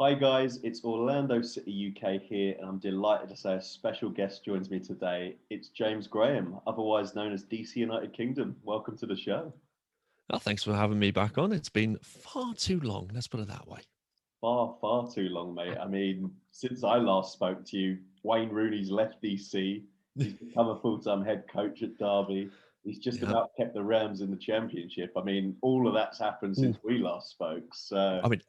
Hi guys, it's Orlando City UK here, and I'm delighted to say a special guest joins me today. It's James Graham, otherwise known as DC United Kingdom. Welcome to the show. Well, thanks for having me back on. It's been far too long, let's put it that way. Far, far too long, mate. I mean, since I last spoke to you, Wayne Rooney's left DC. He's become a full-time head coach at Derby. He's just Yeah. about kept the Rams in the championship. I mean, all of that's happened since Ooh, we last spoke. So, I mean,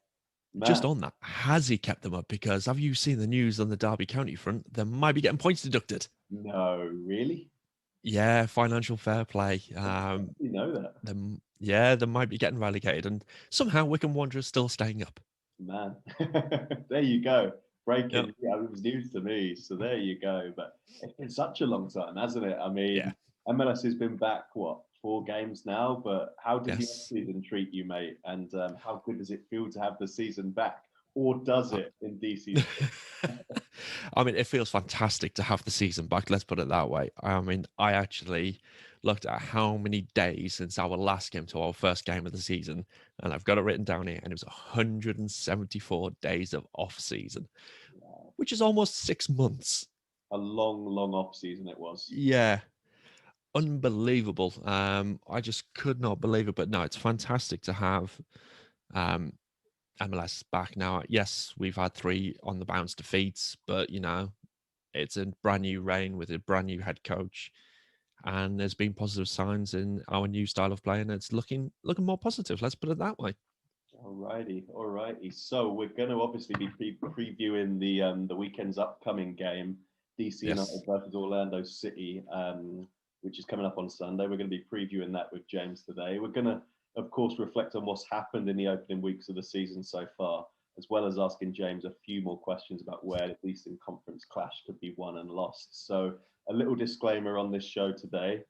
just man, on that, has he kept them up? Because have you seen the news on the Derby County front? They might be getting points deducted. no, really? Yeah, financial fair play. You know that. They might be getting relegated, and somehow Wycombe Wanderers still staying up. Man, there you go. Yeah, Breaking, yeah, it was news to me. So there you go. But it's been such a long time, hasn't it? I yeah, mean, MLS has been back, what, 4 games now? But how did the yes. season treat you, mate? And how good does it feel to have the season back? Or does it in DC's? I mean, it feels fantastic to have the season back. Let's put it that way. I mean, I actually looked at how many days since our last game to our first game of the season, and I've got it written down here, and it was 174 days of off season, Wow. which is almost 6 months. A long, long off season it was. Yeah, unbelievable. I just could not believe it. But no, it's fantastic to have um, MLS back now. Yes, we've had 3 on the bounce defeats, but it's a brand new reign with a brand new head coach, and there's been positive signs in our new style of play, and it's looking more positive. Let's put it that way. Alrighty, alrighty. So we're going to obviously be previewing the weekend's upcoming game, DC United Yes. versus Orlando City, which is coming up on Sunday. We're going to be previewing that with James today. We're going to, of course, reflect on what's happened in the opening weeks of the season so far, as well as asking James a few more questions about where the Eastern Conference clash could be won and lost. So a little disclaimer on this show today.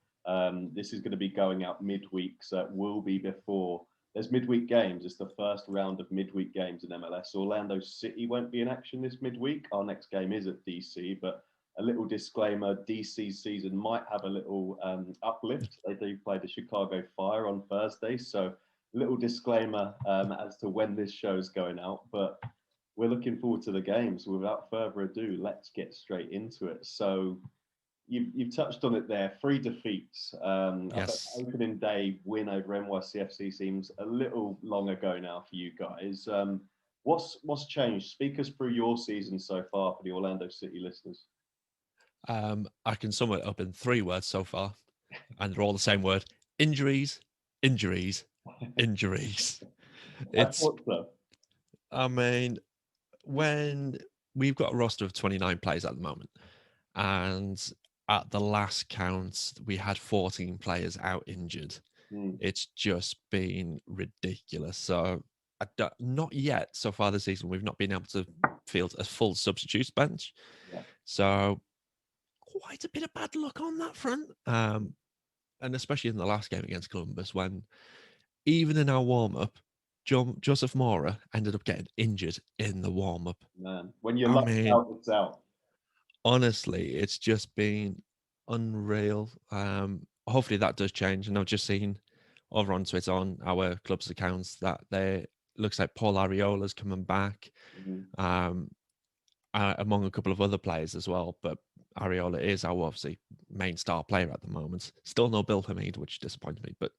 This is going to be going out midweek, so it will be before there's midweek games. It's the first round of midweek games in MLS. Orlando City won't be in action this midweek. Our next game is at DC, but a little disclaimer, DC's season might have a little uplift. They do play the Chicago Fire on Thursday, so a little disclaimer as to when this show's going out, but we're looking forward to the games. Without further ado, let's get straight into it. So you've touched on it there. 3 defeats. I bet Yes. opening day win over NYCFC seems a little long ago now for you guys. What's changed? Speak us through your season so far for the Orlando City listeners. I can sum it up in 3 words so far, and they're all the same word: injuries, injuries, injuries. I It's, thought so. I mean, when we've got a roster of 29 players at the moment, and at the last count, we had 14 players out injured. Mm, It's just been ridiculous. So, not yet so far this season, we've not been able to field a full substitutes bench. yeah. So, quite a bit of bad luck on that front. And especially in the last game against Columbus, when even in our warm up, Joseph Mora ended up getting injured in the warm up. Man, when your I luck's mean, out, it's out. honestly, it's just been unreal. Hopefully that does change. And I've just seen over on Twitter on our club's accounts that they looks like Paul Ariola's coming back, Mhm. um, among a couple of other players as well. But Ariola is our obviously main star player at the moment. Still no Bill Hamid, which disappoints me. But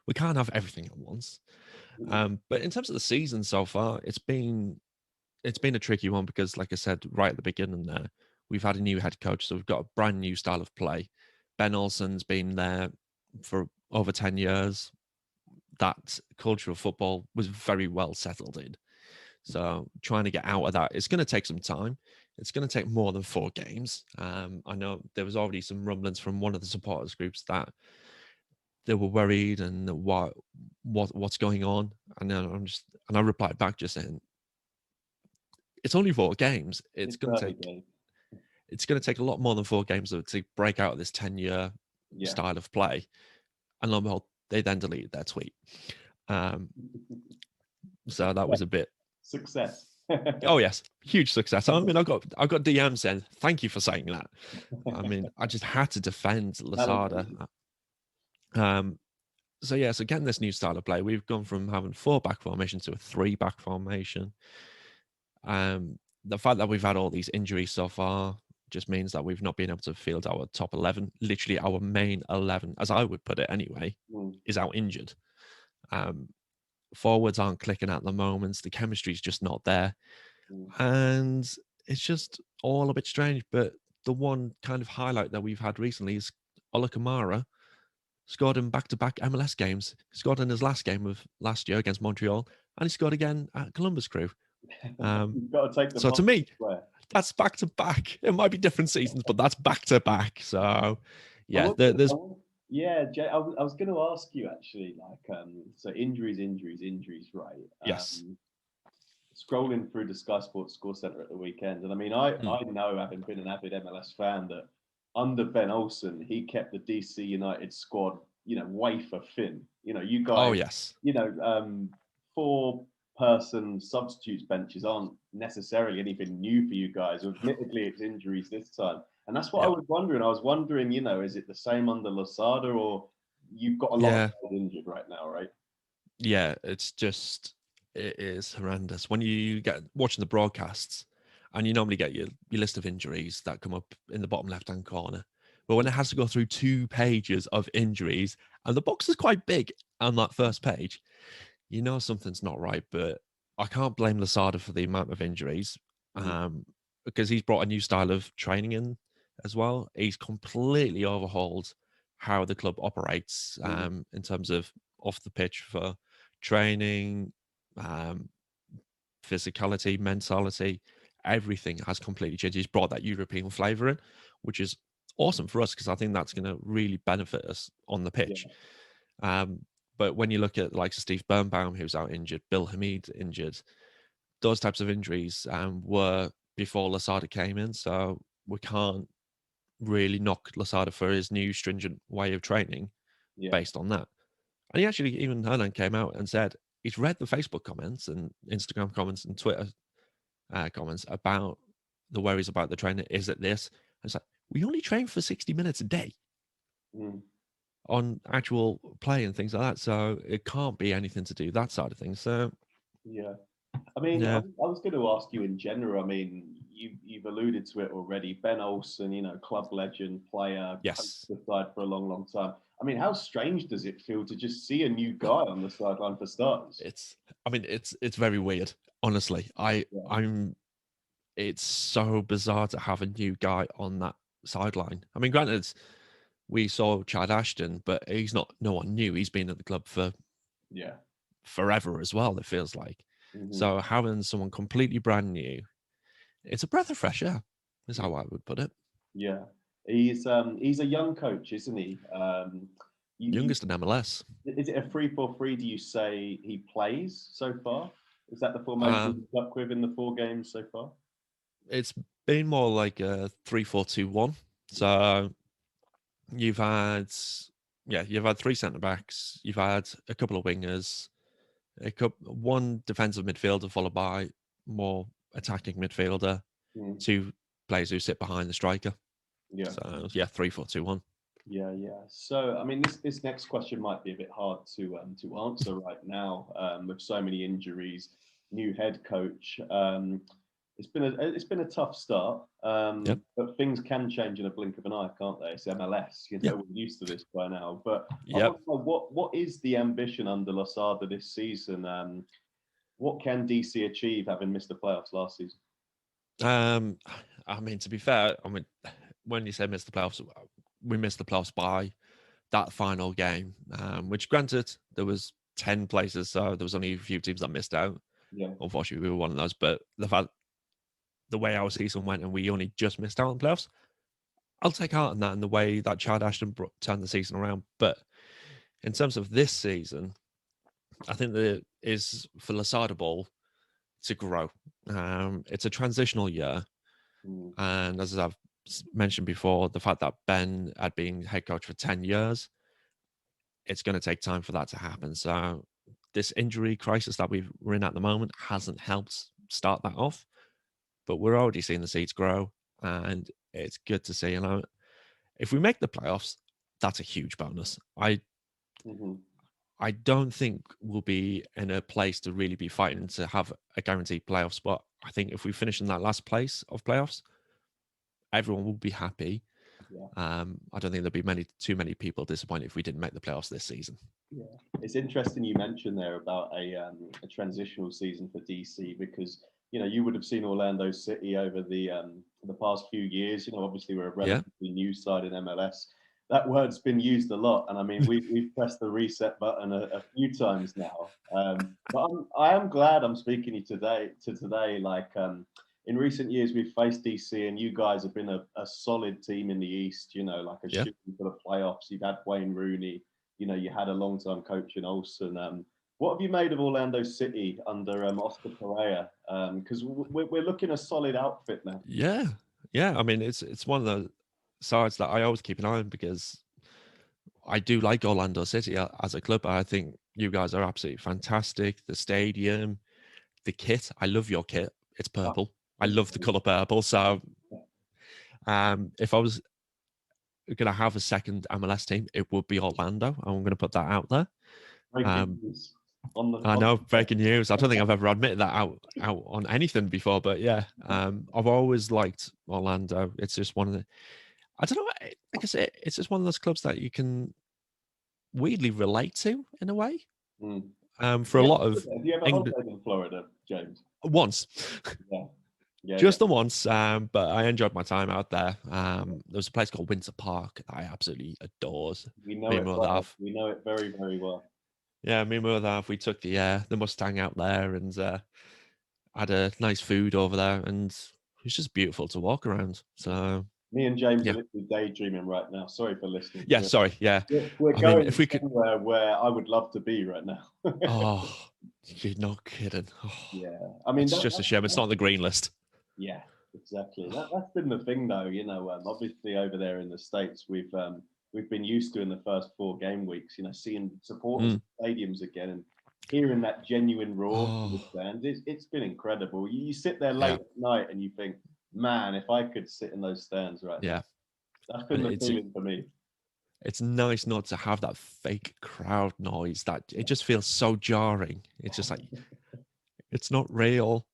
we can't have everything at once. But in terms of the season so far, it's been a tricky one because, like I said right at the beginning, there we've had a new head coach, so we've got a brand new style of play. Ben Olsen's been there for over 10 years. That culture of football was very well settled in. So trying to get out of that, it's going to take some time. It's going to take more than 4 games. I know there was already some rumblings from one of the supporters groups that they were worried and what's going on. And then I replied back just saying, it's only 4 games. It's early game. It's going to take a lot more than 4 games to break out of this 10-year Yeah. style of play. And lo and behold, they then deleted their tweet. Um, so that was Success. a bit. Success. Oh yes, huge success. I mean, I got DMs saying thank you for saying that. I mean, I just had to defend Lasada. Um, so yeah, so getting this new style of play, we've gone from having 4 back formation to a 3 back formation. The fact that we've had all these injuries so far just means that we've not been able to field our top 11. Literally, our main 11, as I would put it anyway, is out injured. Forwards aren't clicking at the moment. The chemistry's just not there. And it's just all a bit strange. But the one kind of highlight that we've had recently is Ola Kamara scored in back-to-back MLS games. He scored in his last game of last year against Montreal, and he scored again at Columbus Crew. You've got to take the so to me, square. That's back-to-back. It might be different seasons, but that's back-to-back. So, yeah, yeah, Jay, I was going to ask you actually, like, so injuries, right? Yes. Scrolling through the Sky Sports Score Center at the weekend, and I mean, I know, having been an avid MLS fan, that under Ben Olsen, he kept the DC United squad, wafer thin. You guys, oh yes, 4-person substitutes benches aren't necessarily anything new for you guys. Admittedly, it's injuries this time. And that's what I was wondering. I was wondering, is it the same under Losada, or you've got a lot of guys injured right now, right? Yeah, it is horrendous. When you get watching the broadcasts and you normally get your list of injuries that come up in the bottom left-hand corner. But when it has to go through 2 pages of injuries, and the box is quite big on that first page, you know something's not right. But I can't blame Losada for the amount of injuries, because he's brought a new style of training in as well. He's completely overhauled how the club operates in terms of off the pitch for training, physicality, mentality. Everything has completely changed. He's brought that European flavour in, which is awesome for us, because I think that's going to really benefit us on the pitch. But when you look at like Steve Birnbaum, who's out injured, Bill Hamid injured, those types of injuries were before Losada came in. So we can't really knock Losada for his new stringent way of training based on that. And he actually, even Hernan came out and said he's read the Facebook comments and Instagram comments and Twitter comments about the worries about the trainer. Is it this? And it's like, we only train for 60 minutes a day on actual play and things like that. So it can't be anything to do that side of things. So yeah. I mean, I was going to ask you in general. I mean, you've alluded to it already. Ben Olsen, club legend, player, yes, aside for a long, long time. I mean, how strange does it feel to just see a new guy on the sideline for starters? It's very weird. Honestly, it's so bizarre to have a new guy on that sideline. I mean, granted, we saw Chad Ashton, but he's not no one new. He's been at the club for forever as well, it feels like. So having someone completely brand new, it's a breath of fresh air, is how I would put it. Yeah. He's a young coach, isn't he? Youngest in MLS. Is it a 3-4-3? Do you say he plays so far? Is that the formation he's stuck with in the 4 games so far? It's been more like a 3-4-2-1. So you've had 3 centre backs, you've had a couple of wingers, one defensive midfielder followed by more attacking midfielder, 2 players who sit behind the striker. Yeah. So 3-4-2-1. Yeah. So I mean, this next question might be a bit hard to answer right now, with so many injuries, new head coach. It's been a tough start, but things can change in a blink of an eye, can't they? It's MLS, we're used to this by now. But what is the ambition under Losada this season? What can DC achieve, having missed the playoffs last season? I mean, to be fair, when you say missed the playoffs, we missed the playoffs by that final game, which granted there was 10 places, so there was only a few teams that missed out. Yeah. Unfortunately, we were one of those. But the way our season went and we only just missed out on playoffs, I'll take heart in that, and the way that Chad Ashton turned the season around. But in terms of this season, I think that is for Losada Ball to grow. It's a transitional year. And as I've mentioned before, the fact that Ben had been head coach for 10 years, it's going to take time for that to happen. So this injury crisis that we're in at the moment hasn't helped start that off, but we're already seeing the seeds grow, and it's good to see. If we make the playoffs, that's a huge bonus. I don't think we'll be in a place to really be fighting to have a guaranteed playoff spot. I think if we finish in that last place of playoffs, everyone will be happy. Yeah. I don't think there'll be too many people disappointed if we didn't make the playoffs this season. Yeah, it's interesting you mentioned there about a transitional season for DC, because you would have seen Orlando City over the past few years. Obviously we're a relatively new side in MLS. That word's been used a lot, and I mean we've pressed the reset button a few times now. But I am glad I'm speaking to you today. Like in recent years, we've faced DC, and you guys have been a solid team in the East. Like a shooting for the playoffs. You've had Wayne Rooney. You had a long-time coach in Olsen. What have you made of Orlando City under Oscar Pereira? Because we're looking a solid outfit now. Yeah. I mean, it's one of the sides that I always keep an eye on because I do like Orlando City as a club. I think you guys are absolutely fantastic. The stadium, the kit. I love your kit. It's purple. I love the color purple. So, if I was going to have a second MLS team, it would be Orlando. I'm going to put that out there. I know, breaking news. I don't think I've ever admitted that out on anything before, but yeah, I've always liked Orlando. It's just one of the, I don't know, like I say, it's just one of those clubs that you can weirdly relate to in a way. For a lot of have you ever holidayed in Florida, James? Once. Yeah, just the once, but I enjoyed my time out there. There was a place called Winter Park that I absolutely adored. We know it well. We know it very, very well. Yeah, me and Mother, we took the Mustang out there and had a nice food over there, and it was just beautiful to walk around. So me and James are literally daydreaming right now. Sorry for listening. Yeah, sorry. Yeah, we're going if we could, somewhere where I would love to be right now. Oh, you're not kidding. Oh, yeah, I mean, it's just a shame it's not on the green list. Yeah, exactly. That's been the thing, though. Obviously over there in the States, we've been used to in the first 4 game weeks, seeing supporters in stadiums again and hearing that genuine roar from the fans. It's been incredible. You sit there late at night and you think, man, if I could sit in those stands right now. That's been the feeling for me. It's nice not to have that fake crowd noise. That it just feels so jarring. It's just like it's not real.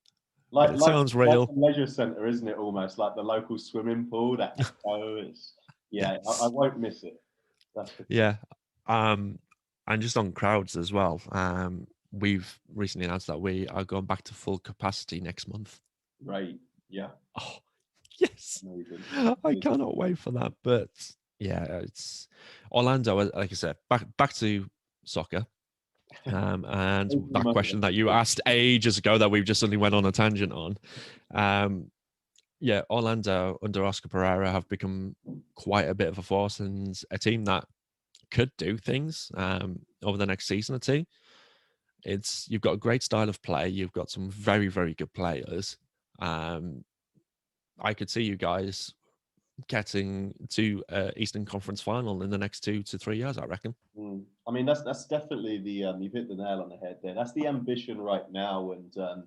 It sounds real. Like a leisure centre, isn't it? Almost like the local swimming pool. That I won't miss it. And just on crowds as well. We've recently announced that we are going back to full capacity next month. Right. Yeah. Oh, yes. Amazing. I cannot wait for that. But yeah, it's Orlando. Like I said, back to soccer. And that question that you asked ages ago that we've just suddenly went on a tangent on. Orlando under Oscar Pereira have become quite a bit of a force and a team that could do things over the next season or two. You've got a great style of play. You've got some very, very good players. I could see you guys getting to Eastern Conference final in the next 2 to 3 years, I reckon. I mean, that's definitely the you've hit the nail on the head there. That's the ambition right now, and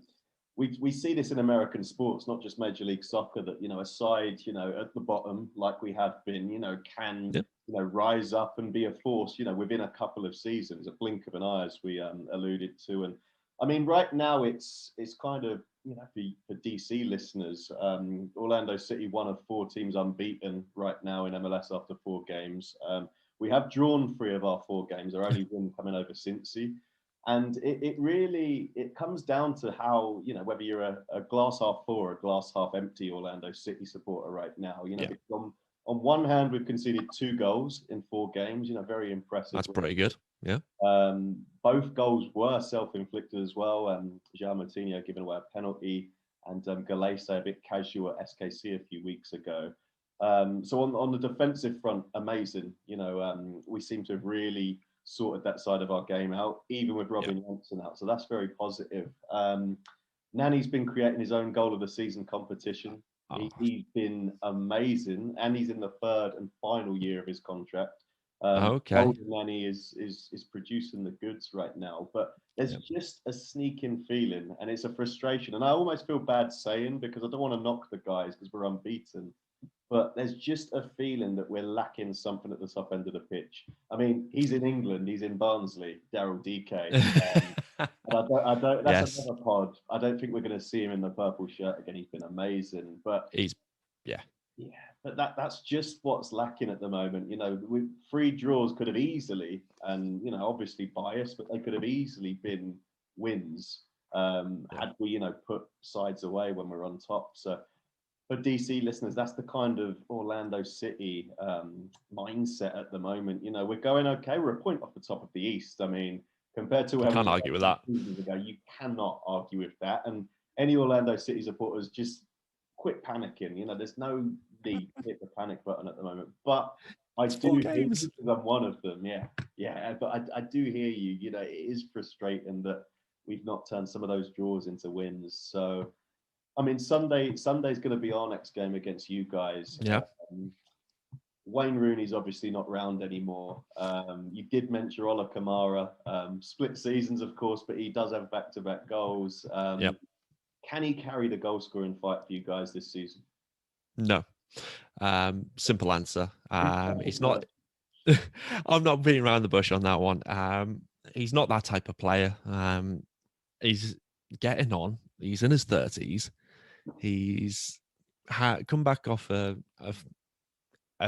we see this in American sports, not just Major League Soccer. That a side at the bottom, like we have been, can rise up and be a force, within a couple of seasons, a blink of an eye, as we alluded to. And I mean, right now it's kind of for DC listeners, Orlando City, one of 4 teams unbeaten right now in MLS after 4 games. We have drawn 3 of our 4 games. Our only win coming over Cincy. And it really comes down to how, whether you're a glass half full or a glass half empty Orlando City supporter right now. On one hand, we've conceded 2 goals in 4 games, very impressive. That's pretty good. Yeah. Both goals were self-inflicted as well. João Moutinho giving away a penalty, and Galese a bit casual at SKC a few weeks ago. So on the defensive front, amazing. We seem to have really sorted that side of our game out, even with Robin Johnson out. So that's very positive. Nani's been creating his own goal of the season competition. He's been amazing, and he's in the 3rd and final year of his contract. Nani is producing the goods right now, but there's just a sneaking feeling, and it's a frustration. And I almost feel bad saying, because I don't want to knock the guys because we're unbeaten. but there's just a feeling that we're lacking something at the top end of the pitch. I mean, he's in England, he's in Barnsley, Daryl DK. And I don't. That's Yes, another pod. I don't think we're going to see him in the purple shirt again. He's been amazing, but he's yeah. yeah, but that's just what's lacking at the moment. You know, we 3 draws could have easily, and you know, obviously biased, but they could have easily been wins Yeah. had we, you know, put sides away when we're on top. So for DC listeners, that's the kind of Orlando City mindset at the moment. You know, we're going okay. We're a point off the top of the East. I mean, compared to You where we can't were argue with that. seasons ago, you cannot argue with that. And any Orlando City supporters, just quit panicking. You know, there's no need to hit the panic button at the moment. But I It's do 4 hear you games. because I'm one of them. Yeah, yeah. But I do hear you. You know, it is frustrating that we've not turned some of those draws into wins. So I mean, Sunday's going to be our next game against you guys. Yeah. Wayne Rooney's obviously not round anymore. You did mention Ola Kamara, split seasons, of course, but he does have back-to-back goals. Yep. Can he carry the goal scoring fight for you guys this season? No. Simple answer. He's No. not. I'm not beating around the bush on that one. He's not that type of player. He's getting on. He's in his 30s. He's come back off a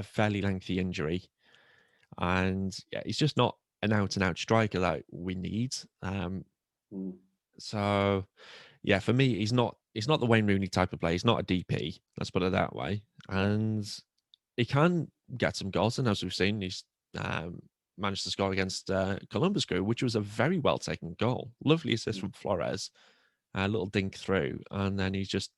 fairly lengthy injury, and yeah, he's just not an out-and-out striker that we need. So yeah, for me, he's not the Wayne Rooney type of player. He's not a DP. Let's put it that way. And he can get some goals, and as we've seen, he's managed to score against Columbus Crew, which was a very well taken goal. Lovely assist from Flores, a little dink through, and then he just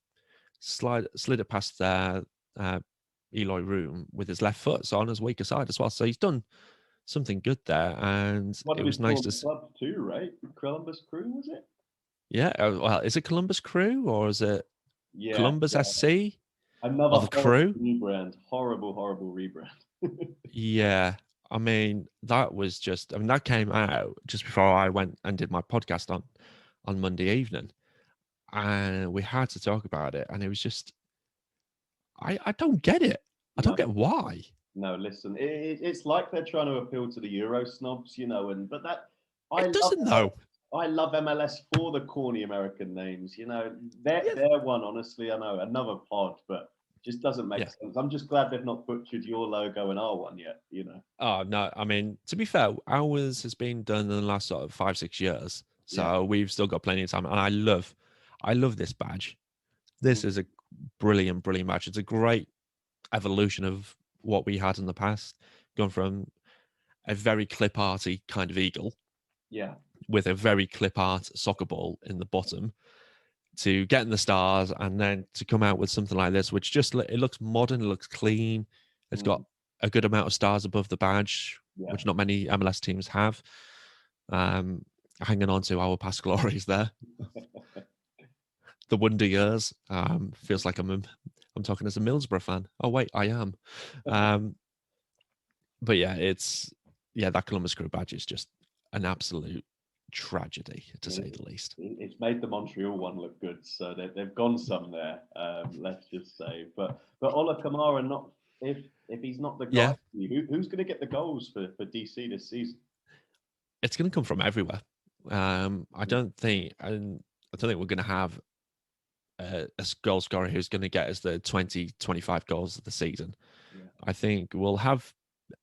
slid it past Eloy Room with his left foot, so on his weaker side as well. So he's done something good there, and One it of his was nice to former clubs too, right? Columbus Crew, was it? yeah. Well, is it Columbus Crew or is it Yeah, Columbus yeah. SC Another or the horrible Crew? rebrand. Horrible, horrible rebrand. Yeah, I mean that was just. I mean that came out just before I went and did my podcast on Monday evening, and we had to talk about it, and it was just I don't get it. I don't No, get why. no. Listen, it's like they're trying to appeal to the Euro snobs, you know. And but that I It love doesn't though. I love MLS for the corny American names. You know, Yeah, they're one. Honestly, I know another pod, but just doesn't make yeah. sense. I'm just glad they've not butchered your logo and our one yet. You know. Oh no, I mean to be fair, ours has been done in the last sort of 5-6 years, Yeah. so we've still got plenty of time. And I love this badge. This is a brilliant, brilliant badge. It's a great evolution of what we had in the past, gone from a very clip arty kind of eagle Yeah. with a very clip art soccer ball in the bottom to getting the stars and then to come out with something like this, which just it looks modern, it looks clean. It's got a good amount of stars above the badge, Yeah. which not many MLS teams have. Hanging on to our past glories there. The Wonder Years. Feels like I'm talking as a Middlesbrough fan. Oh wait, I am. But yeah, that Columbus Crew badge is just an absolute tragedy, to say the least. It's made the Montreal one look good, so they've gone some there. Let's just say, but Ola Kamara, not if he's not the guy, Yeah. who's going to get the goals for DC this season? It's going to come from everywhere. I don't think we're going to have a goal scorer who's going to get us the 20, 25 goals of the season. Yeah. I think we'll have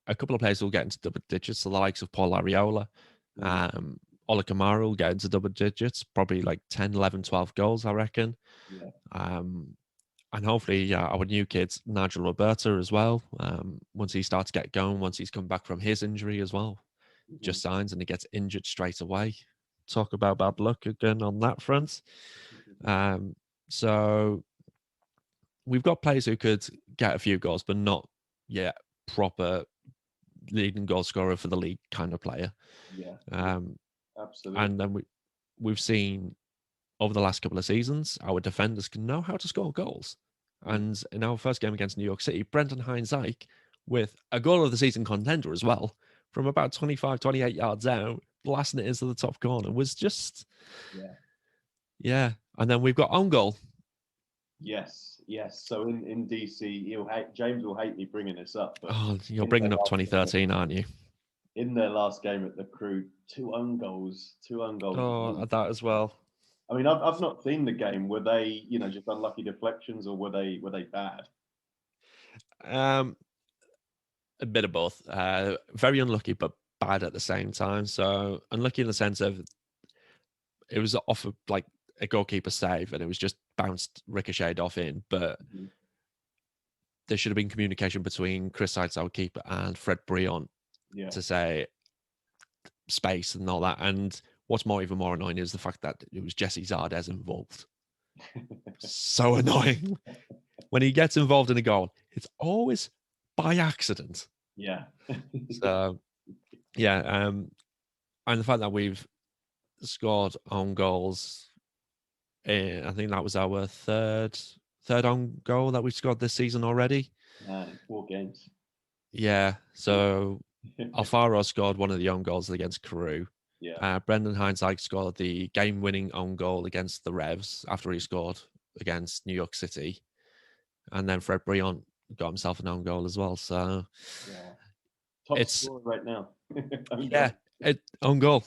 a couple of players who will get into double digits, the likes of Paul Arriola. Ola Kamara will get into double digits, probably like 10, 11, 12 goals, I reckon. Yeah. And hopefully our new kids, Nigel Roberta as well, once he starts to get going, once he's come back from his injury as well, just signs and he gets injured straight away. Talk about bad luck again on that front. So we've got players who could get a few goals, but not yet proper leading goal scorer for the league kind of player. Yeah. Absolutely. And then we've seen over the last couple of seasons, our defenders can know how to score goals. And in our first game against New York City, Brendan Hines-Ike, with a goal of the season contender as well, from about 25, 28 yards out, blasting it into the top corner, was just... Yeah. And then we've got own goal. Yes, yes. So in DC, James will hate me bringing this up, but Oh, you're in bringing their up last game, 2013, aren't you? in their last game at the Crew, two own goals. Oh, that as well. I mean, I've not seen the game. Were they, just unlucky deflections, or were they bad? Um, a bit of both. Very unlucky, but bad at the same time. So unlucky in the sense of it was off of like a goalkeeper save, and it was just bounced, ricocheted off in. But Mhm. there should have been communication between Chris Sides, our keeper, and Fred Brion Yeah. to say space and all that. And what's even more annoying is the fact that it was Jesse Zardes involved. So annoying. When he gets involved in a goal, it's always by accident. Yeah. So yeah, and the fact that we've scored on goals, I think that was our third own goal that we've scored this season already. Man, in 4 games. Yeah, so Alfaro scored one of the own goals against Carew. Yeah. Brendan Heinzike scored the game-winning own goal against the Revs after he scored against New York City, and then Fred Brion got himself an own goal as well. So Yeah. Top it's scorer right now. Own yeah, goal. own goal.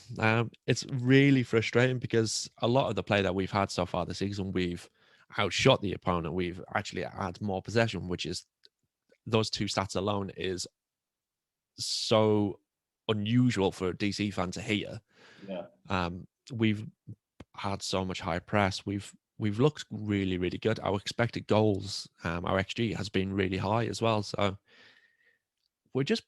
It's really frustrating because a lot of the play that we've had so far this season, we've outshot the opponent. We've actually had more possession, which is those two stats alone is so unusual for a DC fan to hear. Yeah. We've had so much high press. We've looked really, really good. Our expected goals, our XG has been really high as well. So we're just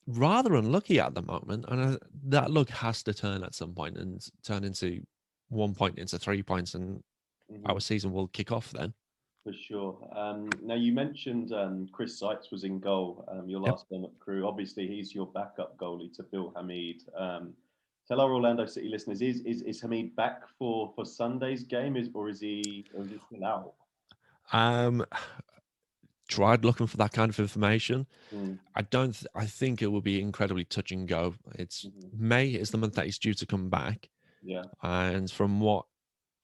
rather unlucky at the moment, and that luck has to turn at some point and turn into 1 point into 3 points, and Mhm. our season will kick off then. For sure. Now you mentioned Chris Sykes was in goal. Your Yep. last game at Crew. Obviously, he's your backup goalie to Bill Hamid. Tell our Orlando City listeners: is Hamid back for Sunday's game? Is he still out? Um, tried looking for that kind of information. Mm. I don't. I think it will be incredibly touch and go. It's Mhm. May is the month that he's due to come back, Yeah. and from what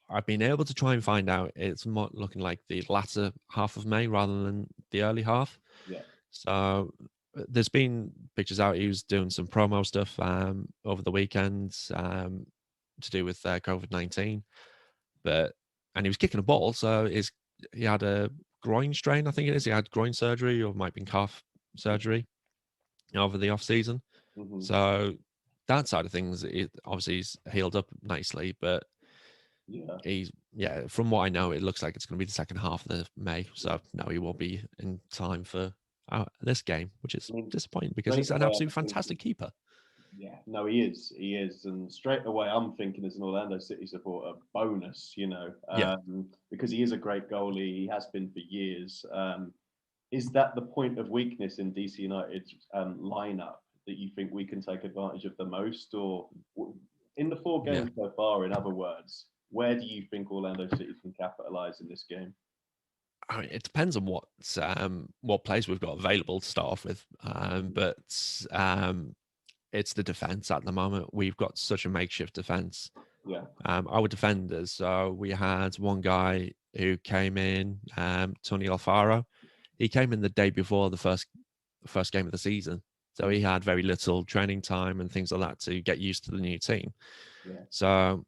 I've been able to try and find out, it's more looking like the latter half of May rather than the early half. Yeah. So there's been pictures out. He was doing some promo stuff over the weekend to do with COVID-19, and he was kicking a ball. So he had a groin strain, I think it is. He had groin surgery, or might have been calf surgery over the off season. Hmm. So that side of things, obviously he's healed up nicely, but Yeah. from what I know, it looks like it's going to be the second half of the May. So no, he won't be in time for this game, which is I mean, disappointing because straight he's an away absolute I'm thinking, fantastic keeper. yeah, no, he is, and straight away I'm thinking as an Orlando City supporter, bonus, Yeah. because he is a great goalie. He has been for years. Is that the point of weakness in DC United's lineup that you think we can take advantage of the most, or in the 4 games Yeah. so far? In other words, where do you think Orlando City can capitalize in this game? I mean, it depends on what players we've got available to start off with, but it's the defense at the moment. We've got such a makeshift defense. Yeah. Our defenders. So we had one guy who came in, Tony Alfaro. He came in the day before the first game of the season, so he had very little training time and things like that to get used to the new team. Yeah. So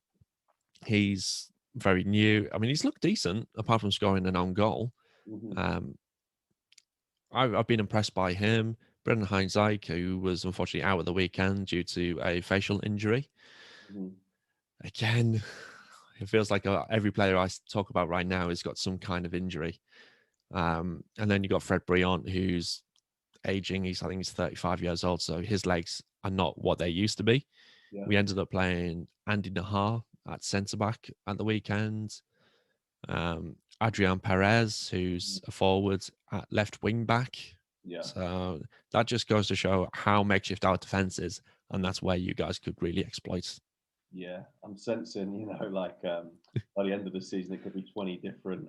he's very new. I mean, he's looked decent apart from scoring an own goal. Hmm. Um, I've been impressed by him. Brendan Heinzike, who was unfortunately out at the weekend due to a facial injury. Hmm. Again, it feels like every player I talk about right now has got some kind of injury. And then you got Fred Brion, who's aging. I think he's 35 years old, so his legs are not what they used to be. Yeah. We ended up playing Andy Nahar at centre back at the weekend. Adrian Perez, who's a forward at left wing back. Yeah. So that just goes to show how makeshift our defense is, and that's where you guys could really exploit. Yeah, I'm sensing, like by the end of the season, it could be 20 different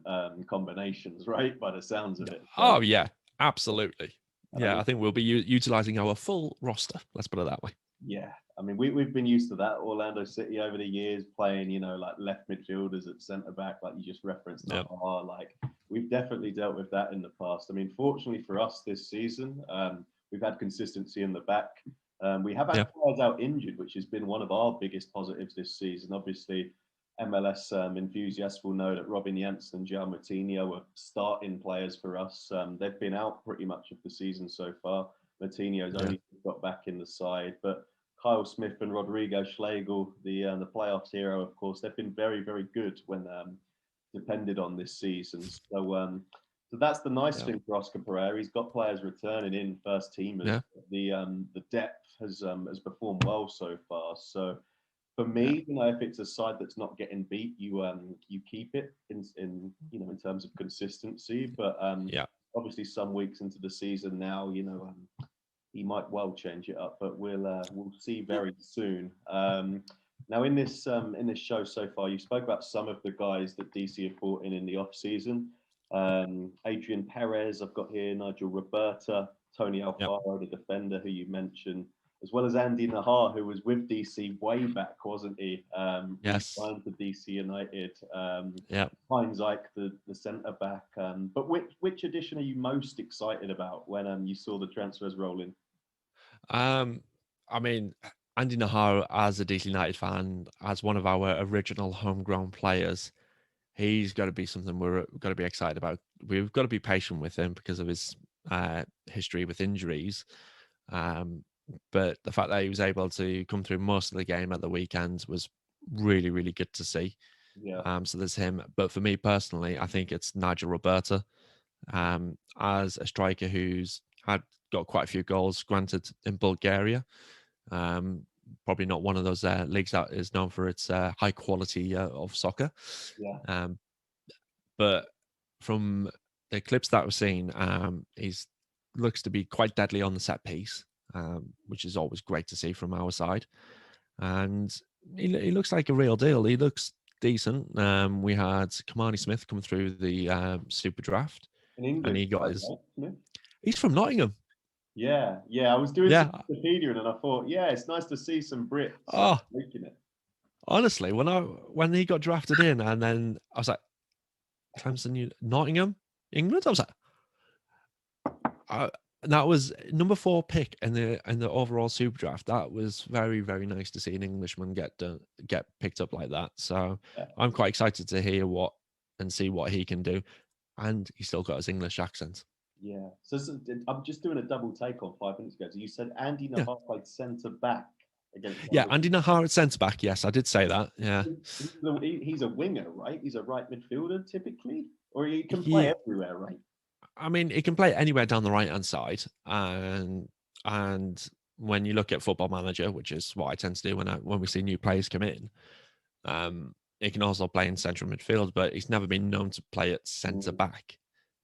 combinations, right? By the sounds of it. So, Oh yeah, absolutely. and I Yeah, mean, I think we'll be utilizing our full roster. Let's put it that way. yeah, I mean, we've been used to that, Orlando City, over the years, playing, like left midfielders at centre back, like you just referenced. Yep. Like we've definitely dealt with that in the past. I mean, fortunately for us this season, we've had consistency in the back. We have had players out injured, which has been one of our biggest positives this season. Obviously, MLS enthusiasts will know that Robin Janssen and João Moutinho were starting players for us. They've been out pretty much of the season so far. Moutinho's only got back in the side, but Kyle Smith and Rodrigo Schlegel, the playoffs hero, of course, they've been very, very good when depended on this season. So that's the nice thing for Oscar Pereira. He's got players returning in first teamers. Yeah. The depth has performed well so far. So for me, if it's a side that's not getting beat, you keep it in terms of consistency. But obviously, some weeks into the season now, he might well change it up, but we'll see very soon. Now, in this show so far, you spoke about some of the guys that DC have brought in the off season. Adrian Perez, I've got here, Nigel Roberta, Tony Alfaro, the defender who you mentioned, as well as Andy Nahar, who was with DC way back, wasn't he? Yes. Signed for DC United. Heinz Ike, the centre back. But which edition are you most excited about when you saw the transfers roll in? I mean, Andy Nahar, as a DC United fan, as one of our original homegrown players, he's got to be something we're got to be excited about. We've got to be patient with him because of his history with injuries. But the fact that he was able to come through most of the game at the weekend was really, really good to see. Yeah. So there's him. But for me personally, I think it's Nigel Roberta, as a striker who's got quite a few goals, granted, in Bulgaria. Probably not one of those leagues that is known for its high quality of soccer. Yeah. But from the clips that we've seen, he's looks to be quite deadly on the set piece, which is always great to see from our side. And he looks like a real deal. He looks decent. We had Kamani Smith come through the super draft, and he got his. He's from Nottingham. Yeah. I was doing some Wikipedia and I thought, it's nice to see some Brits making it. Honestly, when he got drafted in, and then I was like, Clemson, Nottingham, England. I was like, that was number 4 pick in the overall super draft. That was very, very nice to see an Englishman get picked up like that. So I'm quite excited to hear and see what he can do. And he's still got his English accent. Yeah. So I'm just doing a double take on 5 minutes ago. So you said Andy Nahar played centre back against. Andy Nahar at centre back. Yes, I did say that. Yeah. He's a winger, right? He's a right midfielder typically, or he can play everywhere, right? I mean, he can play anywhere down the right-hand side, and when you look at Football Manager, which is what I tend to do when we see new players come in, he can also play in central midfield, but he's never been known to play at centre back.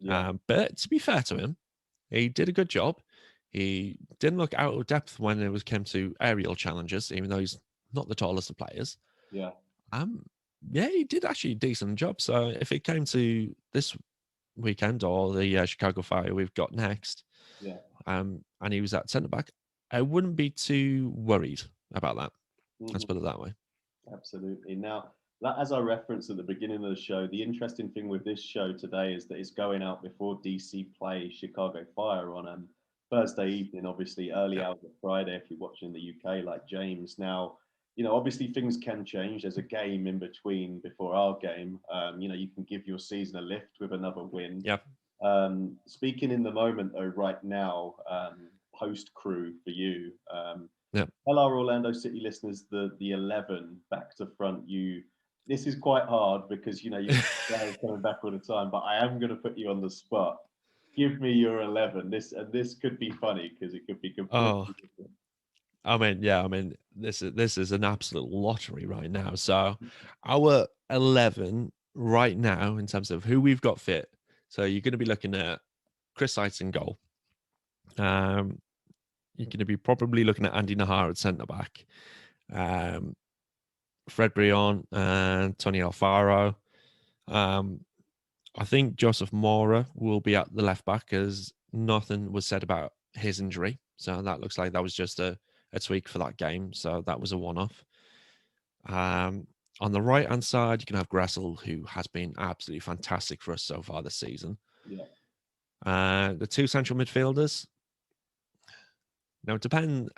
Yeah. But to be fair to him, he did a good job. He didn't look out of depth when it came to aerial challenges, even though he's not the tallest of players. Yeah. He did actually a decent job. So if it came to this weekend or the Chicago Fire we've got next, and he was at centre back, I wouldn't be too worried about that. Let's put it that way. Absolutely. Now, as I referenced at the beginning of the show, the interesting thing with this show today is that it's going out before DC play Chicago Fire on Thursday evening, obviously early hours of Friday if you're watching in the UK like James. Now, obviously things can change. There's a game in between before our game. You can give your season a lift with another win. Yeah. Speaking in the moment though, right now, post crew for you. Tell our Orlando City listeners the 11 back to front. This is quite hard because you're coming back all the time, but I am going to put you on the spot. Give me your 11. This could be funny because it could be completely different. I mean, this is an absolute lottery right now. So our 11 right now in terms of who we've got fit. So you're going to be looking at Chris Seitz in goal. You're going to be probably looking at Andy Nahar at centre back. Fred Brion and Tony Alfaro. I think Joseph Mora will be at the left back, as nothing was said about his injury. So that looks like that was just a a tweak for that game, so that was a one-off. On the right-hand side, you can have Gressel, who has been absolutely fantastic for us so far this season. Yeah. The two central midfielders. Now, it depends.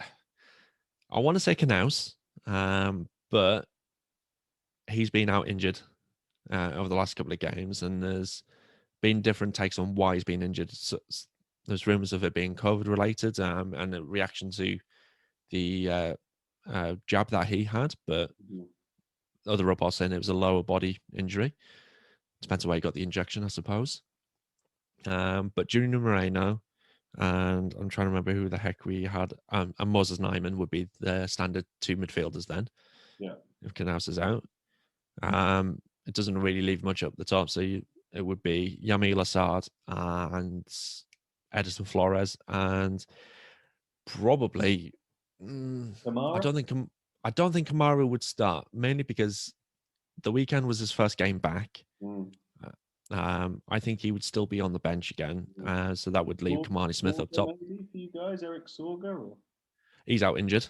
I want to say Knaus, but he's been out injured over the last couple of games, and there's been different takes on why he's been injured. So, there's rumors of it being COVID related and a reaction to the jab that he had, but other reports saying it was a lower body injury. Depends on where he got the injection, I suppose. But Junior Moreno, and I'm trying to remember who the heck we had, and Moses Nyman would be the standard two midfielders then. Yeah. If Knaus is out. It doesn't really leave much up the top. So it would be Yami Lassard and Edison Flores, and probably I don't think Kamaru would start, mainly because the weekend was his first game back. I think he would still be on the bench again, so that would leave Kamani Smith up top. Maybe for you guys, Eric Sorga, or? He's out injured.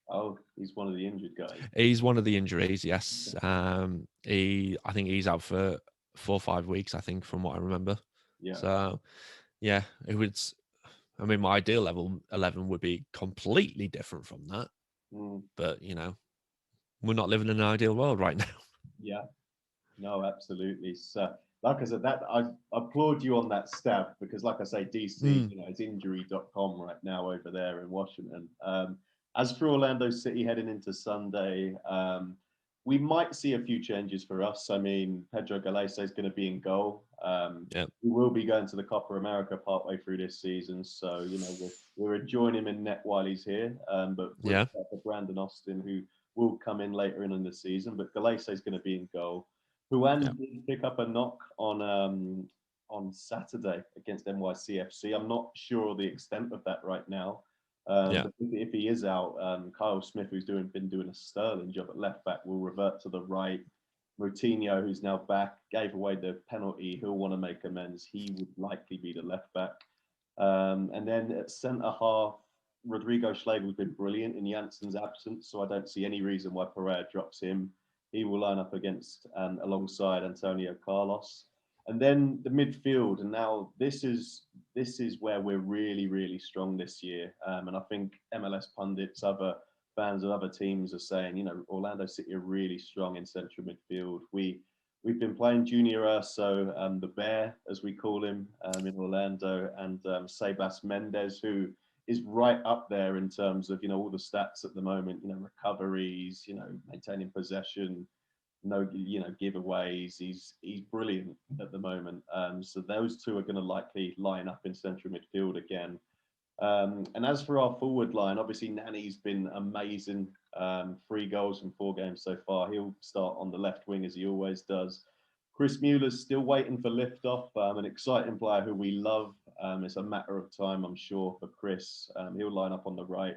Oh, he's one of the injured guys. He's one of the injuries, yes. I think he's out for 4 or 5 weeks, I think, from what I remember. Yeah. So, yeah, it would. I mean, my ideal level 11 would be completely different from that. But, we're not living in an ideal world right now. Yeah. No, absolutely. So, like I said, that I applaud you on that stab because, like I say, DC, it's injury.com right now over there in Washington. As for Orlando City heading into Sunday, we might see a few changes for us. I mean, Pedro Galese is going to be in goal. We will be going to the Copa America partway through this season. So, we're enjoying him in net while he's here. But for Brandon Austin, who will come in later in the season. But Galese is going to be in goal. Huan did pick up a knock on Saturday against NYCFC. I'm not sure the extent of that right now. But if he is out, Kyle Smith, who's been doing a sterling job at left back, will revert to the right. Moutinho, who's now back, gave away the penalty. He'll want to make amends. He would likely be the left back. And then at centre half, Rodrigo Schlegel's been brilliant in Janssen's absence, so I don't see any reason why Pereira drops him. He will line up against alongside Antonio Carlos. And then the midfield, and now this is where we're really, really strong this year. And I think MLS pundits, other fans of other teams are saying, Orlando City are really strong in central midfield. We've been playing Junior Urso, the Bear, as we call him, in Orlando, and Sebas Mendes, who is right up there in terms of, all the stats at the moment, recoveries, maintaining possession, no, giveaways. He's brilliant at the moment. So those two are going to likely line up in central midfield again. And as for our forward line, obviously Nani's been amazing. 3 goals from 4 games so far. He'll start on the left wing as he always does. Chris Mueller's still waiting for liftoff. An exciting player who we love. It's a matter of time, I'm sure, for Chris. He'll line up on the right.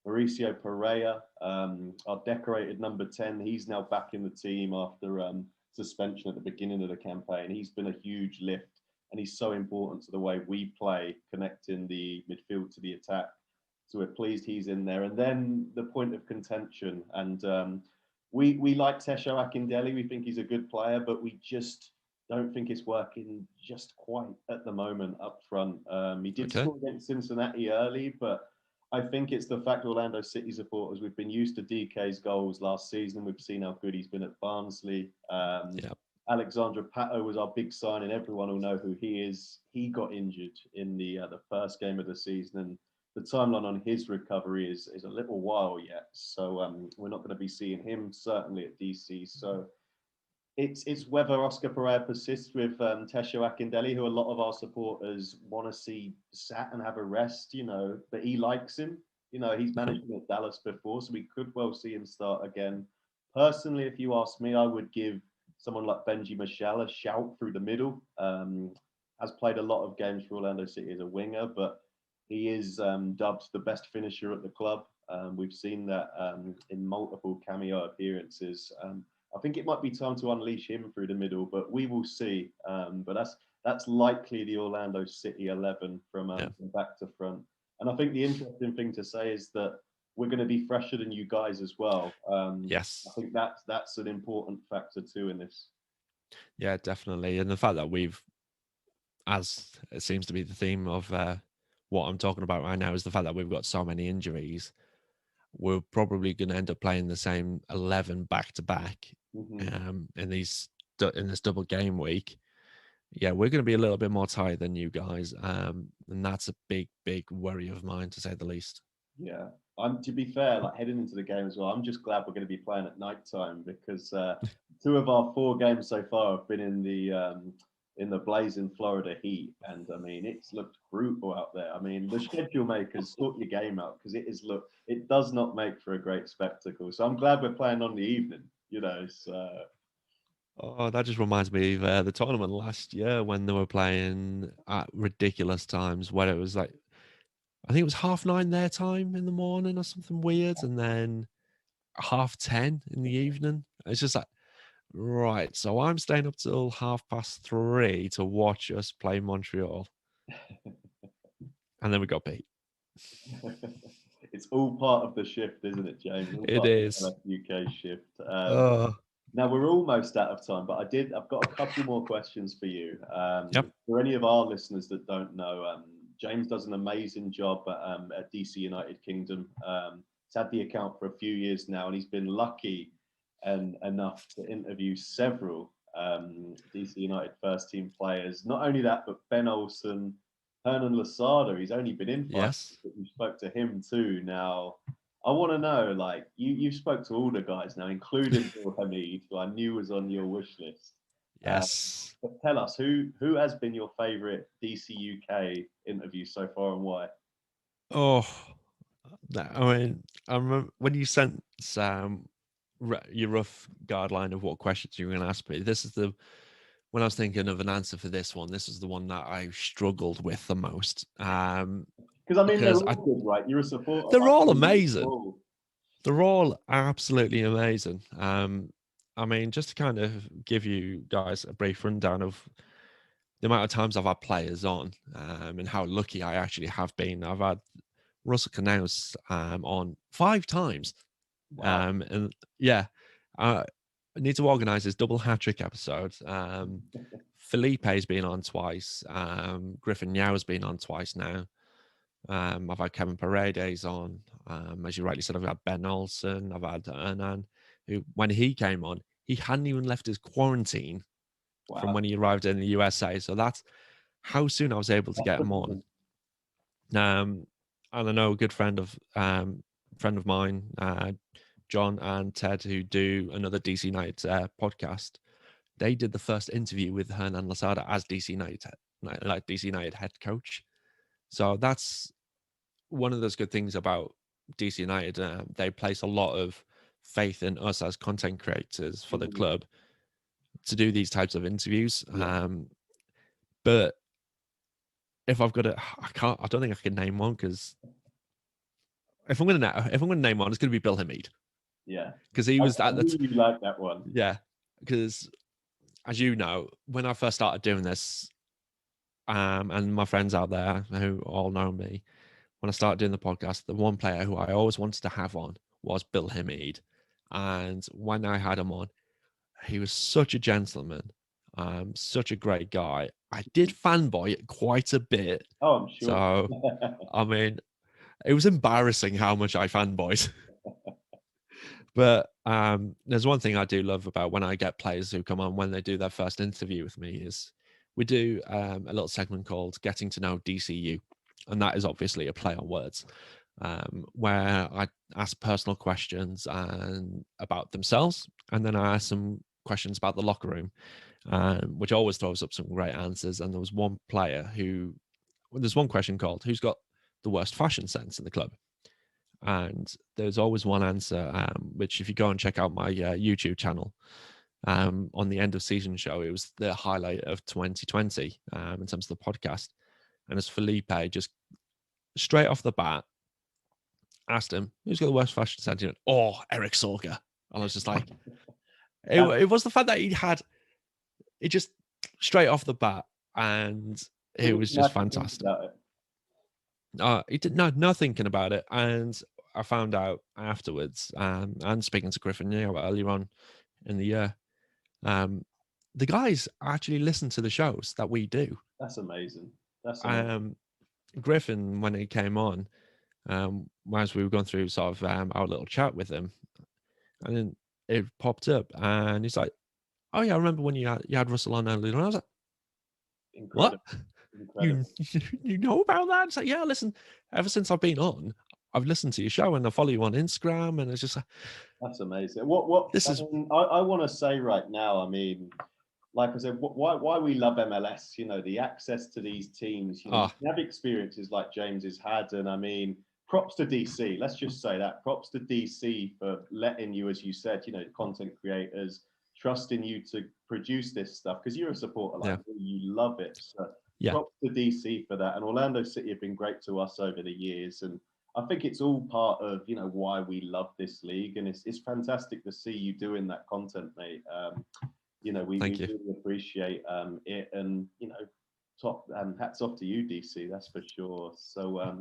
Mauricio Pereira, our decorated number 10, he's now back in the team after suspension at the beginning of the campaign. He's been a huge lift, and he's so important to the way we play, connecting the midfield to the attack. So we're pleased he's in there. And then the point of contention. And we like Tesho Akindele. We think he's a good player, but we just don't think it's working just quite at the moment up front. He did score against Cincinnati early, but I think it's the fact Orlando City supporters, we've been used to DK's goals last season. We've seen how good he's been at Barnsley. Alexandra Pato was our big signing. Everyone will know who he is. He got injured in the first game of the season, and the timeline on his recovery is a little while yet. So we're not going to be seeing him certainly at DC. So it's whether Oscar Pereira persists with Tesho Akindele, who a lot of our supporters want to see sat and have a rest, but he likes him. He's managed him at Dallas before, so we could well see him start again. Personally, if you ask me, I would give someone like Benji Michel a shout through the middle. Has played a lot of games for Orlando City as a winger, but he is dubbed the best finisher at the club. We've seen that in multiple cameo appearances. I think it might be time to unleash him through the middle, but we will see. But that's likely the Orlando City 11 from back to front. And I think the interesting thing to say is that we're going to be fresher than you guys as well. Yes. I think that's an important factor too in this. Yeah, definitely. And the fact that we've, as it seems to be the theme of what I'm talking about right now, is the fact that we've got so many injuries. We're probably going to end up playing the same 11 back to back in this double game week. Yeah, we're going to be a little bit more tired than you guys, and that's a big worry of mine, to say the least. Yeah, to be fair, like heading into the game as well, I'm just glad we're going to be playing at night time, because 2 of our 4 games so far have been in the blazing Florida heat, and I mean it's looked brutal out there. I mean, the schedule makers sort your game out, because it does not make for a great spectacle. So I'm glad we're playing on the evening, So Oh, that just reminds me of the tournament last year when they were playing at ridiculous times, where it was like, I think it was 9:30 their time in the morning or something weird, and then 10:30 in the evening. It's just like, right, so I'm staying up till 3:30 to watch us play Montreal. And then we got beat. It's all part of the shift, isn't it, James? All It part is. of the UK shift. Now we're almost out of time, but I've got a couple more questions for you. Yep. For any of our listeners that don't know, James does an amazing job at DC United Kingdom. He's had the account for a few years now, and he's been lucky enough to interview several DC United first team players. Not only that, but Ben Olsen, Hernan Losada. He's only been in 5 Yes. but you spoke to him too. Now, I want to know, like, you spoke to all the guys now, including Bill Hamid, who I knew was on your wish list. Yes. But tell us, who has been your favourite DC UK interview so far, and why? Oh, I mean, I remember when you sent your rough guideline of what questions you were going to ask me. This is when I was thinking of an answer for this one, this is the one that I struggled with the most. Because I mean, they're all good, right? You're a supporter. They're all amazing. They're all absolutely amazing. I mean, just to kind of give you guys a brief rundown of the amount of times I've had players on, and how lucky I actually have been. I've had Russell Knaus on 5 times. Wow. And yeah, I need to organize his double hat trick episode. Felipe's been on twice. Griffin Yau's been on twice now. I've had Kevin Paredes on. As you rightly said, I've had Ben Olsen. I've had Hernan, who, when he came on, he hadn't even left his quarantine from when he arrived in the USA. So that's how soon I was able to get him on. And I know a good friend of mine, John and Ted, who do another DC United podcast. They did the first interview with Hernan Losada as DC United head coach. So that's one of those good things about DC United. They place a lot of faith in us as content creators for the club to do these types of interviews. But if I've got I don't think I can name one, because if I'm going to name one, it's going to be Bill Hamid. Yeah, because he was at the. You like that one? Yeah, because as you know, when I first started doing this, and my friends out there who all know me, when I started doing the podcast, the one player who I always wanted to have on was Bill Hamid. And when I had him on, he was such a gentleman, such a great guy. I did fanboy quite a bit. Oh, I'm sure. So, I mean, it was embarrassing how much I fanboyed. But there's one thing I do love about when I get players who come on when they do their first interview with me is we do a little segment called Getting to Know DCU. And that is obviously a play on words, where I ask personal questions about themselves. And then I ask some questions about the locker room, which always throws up some great answers. And there was one player there's one question called, who's got the worst fashion sense in the club? And there's always one answer, which if you go and check out my YouTube channel, on the end of season show, it was the highlight of 2020 in terms of the podcast. And as Felipe just straight off the bat asked him, who's got the worst fashion sense? Oh, Eric Sorga. And I was just like, it was the fact that he had it just straight off the bat, and it was just fantastic. He did no thinking about it. And I found out afterwards, and speaking to Griffin earlier on in the year, um, the guys actually listen to the shows that we do. That's amazing. That's amazing. Um, Griffin, when he came on, as we were going through sort of our little chat with him, and then it popped up, and he's like, "Oh yeah, I remember when you had Russell on earlier." And I was like, "What? Incredible. You Incredible. you know about that?" It's like, "Yeah, listen. Ever since I've been on, I've listened to your show and I follow you on Instagram, and it's just like, That's amazing. What this I is mean, I want to say right now, I mean, like I said, why we love MLS, the access to these teams, you ah have experiences like James has had. And I mean, props to DC. Let's just say that. Props to DC for letting you, as you said, content creators, trusting you to produce this stuff because you're a supporter like yeah me, you love it. So yeah props to DC for that. And Orlando City have been great to us over the years. And I think it's all part of, why we love this league. And it's fantastic to see you doing that content, mate. We thank you really appreciate it, and top hats off to you, DC. That's for sure. So, yeah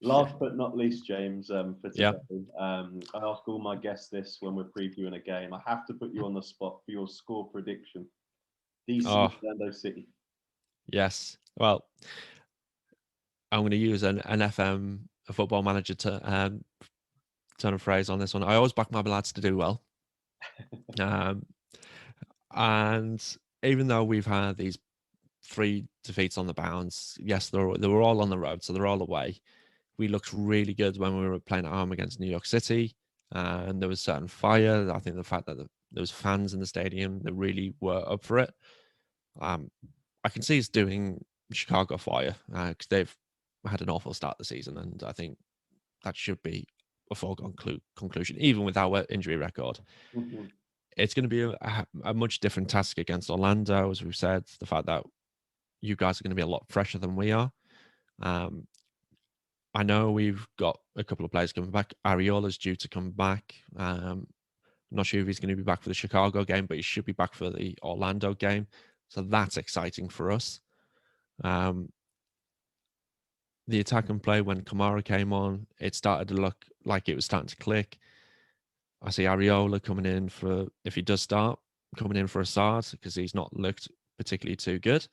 last but not least, James, for yeah today, I ask all my guests this when we're previewing a game. I have to put you on the spot for your score prediction. DC oh Orlando City. yes. Well, I'm going to use an FM a football manager to turn of phrase on this one. I always back my lads to do well. Um, and even though we've had these 3 defeats on the bounce, yes, they were all on the road, so they're all away. We looked really good when we were playing at home against New York City, and there was certain fire. I think the fact that there was fans in the stadium that really were up for it. I can see us doing Chicago Fire because they've had an awful start the season, and I think that should be a foregone conclusion, even with our injury record. Mhm. It's going to be a much different task against Orlando, as we've said. The fact that you guys are going to be a lot fresher than we are. Um, I know we've got a couple of players coming back. Ariola's due to come back. Not sure if he's going to be back for the Chicago game, but he should be back for the Orlando game. So that's exciting for us. The attack and play when Kamara came on, it started to look like it was starting to click. I see Ariola coming in for, if he does start, coming in for a start because he's not looked particularly too good.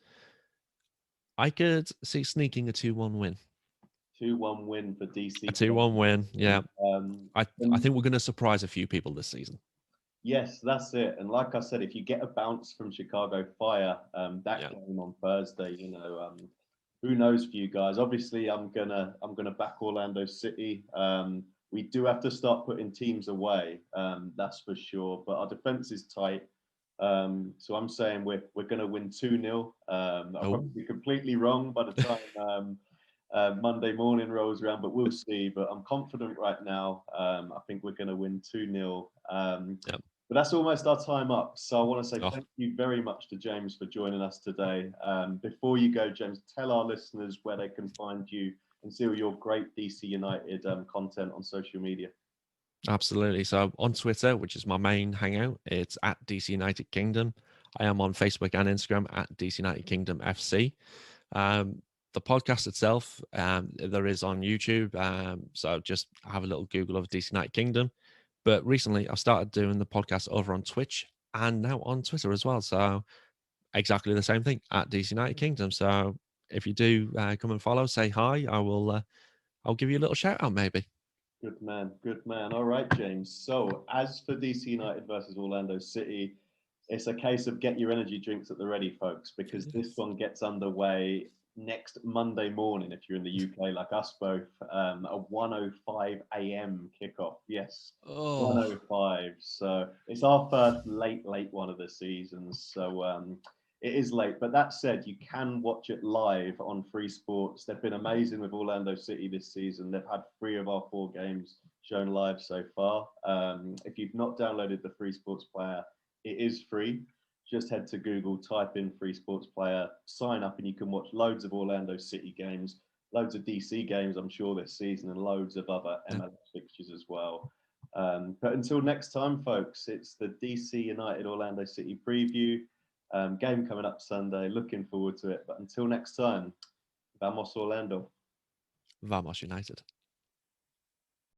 I could see sneaking a 2-1 win. 2-1 win for DC. A 2-1 win, yeah. I And think we're going to surprise a few people this season. yes, that's it. And like I said, if you get a bounce from Chicago Fire, that Yeah. game on Thursday, who knows for you guys? Obviously, I'm gonna back Orlando City. We do have to start putting teams away, that's for sure. But our defense is tight. So I'm saying we're gonna win 2-0. I'll Oh, probably be completely wrong by the time Monday morning rolls around, but we'll see. But I'm confident right now. I think we're going to win 2-0. yeah. But that's almost our time up. So I want to say Oh, thank you very much to James for joining us today. Before you go, James, tell our listeners where they can find you and see all your great DC United content on social media. absolutely. So on Twitter, which is my main hangout, it's at DC United Kingdom. I am on Facebook and Instagram at DC United Kingdom FC. The podcast itself, there is on YouTube. So just have a little Google of DC United Kingdom. But recently, I've started doing the podcast over on Twitch and now on Twitter as well. So exactly the same thing at DC United Kingdom. So if you do come and follow, say hi. I'll give you a little shout out maybe. Good man, good man. All right, James. So as for DC United versus Orlando City, it's a case of get your energy drinks at the ready, folks, because this one gets underway next Monday morning if you're in the UK, like us both. A 1:05 a.m. kickoff. Yes, Oh, 1:05. So it's our first late one of the season. So it is late, but that said, you can watch it live on Free Sports. They've been amazing with Orlando City this season. They've had 3 of our 4 games shown live so far. If you've not downloaded the Free Sports player, it is free. Just head to Google, type in Free Sports Player, sign up, and you can watch loads of Orlando City games, loads of DC games, I'm sure, this season, and loads of other yeah. MLS fixtures as well. But until next time, folks, it's the DC United Orlando City preview. Game coming up Sunday. Looking forward to it. But until next time, vamos Orlando. Vamos United.